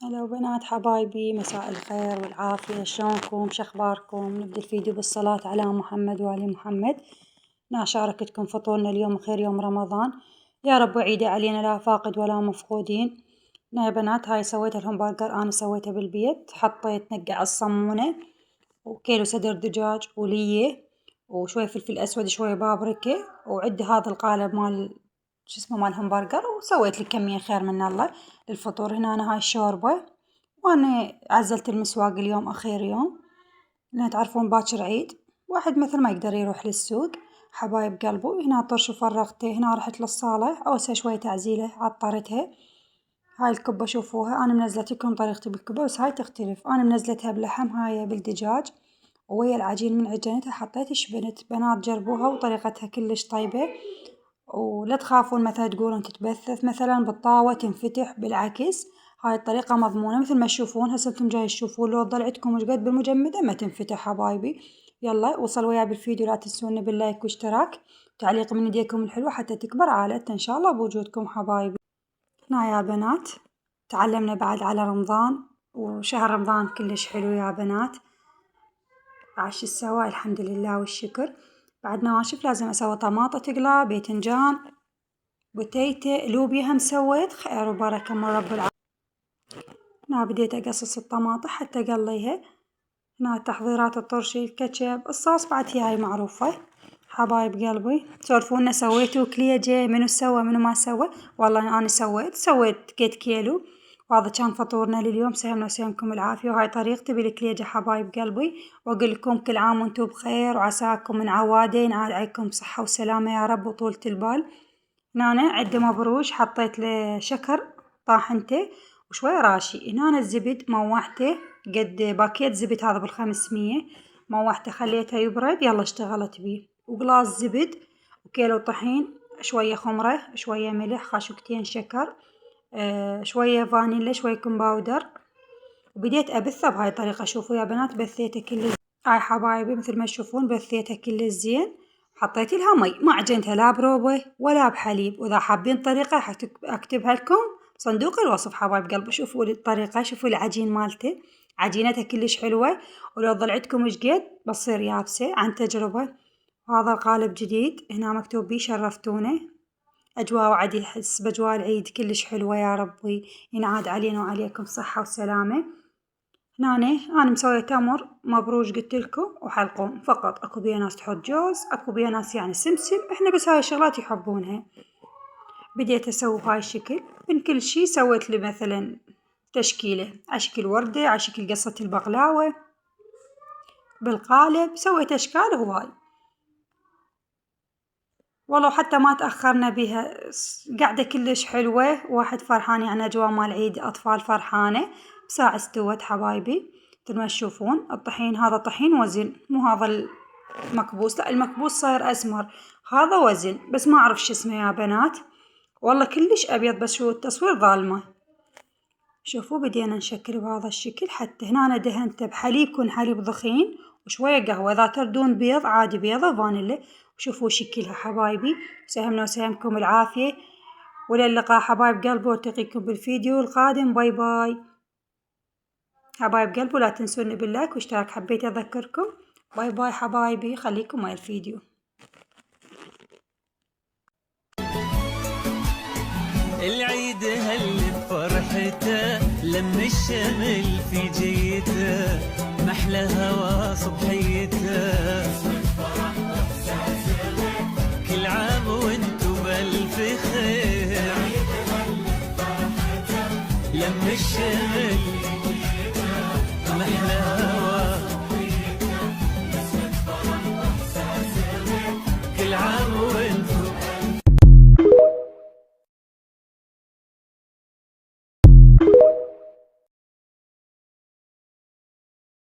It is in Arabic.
هلا وبنات حبايبي، مساء الخير والعافية، شلونكم؟ شخباركم؟ نبدأ الفيديو بالصلاة على محمد وآل محمد. شاركتكم فطورنا اليوم، خير يوم رمضان يا رب، وعيدة علينا لا فاقد ولا مفقودين. يا بنات هاي سويت الهمبرجر، أنا سويته بالبيت. حطيت نقع الصمونة وكيلو صدر دجاج وليه وشوي فلفل أسود شوي بابريكا، وعندي هذا القالب مال شو اسمه مال همبرجر، وسويت لي كمية خير من الله للفطور. هنا أنا هاي الشوربة، وأنا عزلت المسواق اليوم آخر يوم، لأن تعرفون باكر عيد، واحد مثل ما يقدر يروح للسوق. حبايب قلبه هنا طرش وفرغته. هنا رحت للصالة أوسع شوي تعزيلة، عطرتها. هاي الكبة شوفوها، أنا منزلت لكم طريقتي بالكبة بس هاي تختلف. أنا منزلتها بلحم، هاي بالدجاج، ويا العجين من عجنتها حطيت شبنت. بنات جربوها وطريقتها كلش طيبة، ولا تخافون مثلا تقولون تتبثث مثلا بالطاوة تنفتح، بالعكس هاي الطريقة مضمونة مثل ما تشوفون. هسه انتم جاي تشوفون لو ضلعتكم وش قد بالمجمدة ما تنفتح حبايبي. يلا وصل وياي بالفيديو، لا تنسون باللايك واشتراك وتعليق من يديكم الحلوة حتى تكبر عائلتنا ان شاء الله بوجودكم حبايبي. هنا يا بنات تعلمنا بعد على رمضان، وشهر رمضان كلش حلو يا بنات. عاش السوا الحمد لله والشكر. بعد نواشف لازم اسوي طماطة تقلى، باذنجان، بتيتة، لوبيا هم سويت، خير وبركة من رب العالمين. هنا بديت أقصص الطماطة حتى أقليها. هنا تحضيرات الطرشي، الكاتشب، الصوص بعد هاي معروفة. حبايب قلبي تسولفونا سويتوا كليجة، منو سوى منو ما سوى؟ والله أنا سويت كيت كيلو، وهذا كان فطورنا لليوم. سهمنا وسهمكم العافية، وهاي طريقتي بالكليجة حبايب قلبي. وأقول لكم كل عام وانتم بخير، وعساكم من عوادة ينعاد عليكم صحة وسلامة يا رب وطولة البال. هنا عندي مبروش، حطيت له شكر طاحنته وشوية راشي. هنا الزبد موحته قد باكيت زبد هذا بال500، موحته خليته يبرد، يلا اشتغلت بيه. وقلاص زبد وكيلو طحين، شوية خمرة، شوية ملح، خاشوقتين شكر، شوية فانيلا، شوية كوم باودر. وبديت أبثه بهاي الطريقة. شوفوا يا بنات بثيته كله هاي حبايبي مثل ما تشوفون، بثيته كله زين. حطيت لها مي، ما عجنتها لا بروبة ولا بحليب. وإذا حابين طريقة أكتبها لكم صندوق الوصف حبايب قلبي. شوفوا الطريقة، شوفوا العجين مالته، عجينتها كلش حلوة، ولو ضلعتكم وش قد بتصير يابسة عن تجربة. هذا القالب جديد، هنا مكتوب بيه شرفتونا. أجواء وعد يحس بأجواء العيد كلش حلوة يا ربي ينعاد علينا وعليكم صحة وسلامة. هنا أنا مسوية تمر مبروش قلت لكم وحلقوم فقط. أكو بيها ناس تحط جوز، أكو بيها ناس يعني سمسم، إحنا بس هاي الشغلات يحبونها. بديت أسوي بهاي الشكل. من كل شي سويت لي مثلا تشكيلة على شكل وردة، على شكل قصة البقلاوة بالقالب، سويت أشكال هواي. والله حتى ما تأخرنا بها، قاعدة كلش حلوة، واحد فرحان يعني أجواء مال عيد، أطفال فرحانة. بساعة استوت حبايبي مثل ما تشوفون. الطحين هذا طحين وزن، مو هذا المكبوس، لا المكبوس صاير أسمر، هذا وزن بس ما أعرف شو اسمه يا بنات. والله كلش أبيض بس شو التصوير ظالمة. شوفوا بدينا نشكل بهذا الشكل. حتى هنا أنا دهنته بحليب، يكون حليب ضخين وشوية قهوة، إذا تردون بيض عادي بيضة فانيلا. وشوفوا شكلها حبايبي. سهمنا وسهمكم العافية، وللقاء حبايب قلبي، والتقيكم بالفيديو القادم. باي باي حبايب قلبي، ولا تنسوني باللايك واشتراك، حبيت أذكركم. باي باي حبايبي، خليكم مع الفيديو. العيد هل بفرحته، لم الشمل في جيته، محلى هوا صبحيته. كل عام وانتم بألف خير، لم الشمل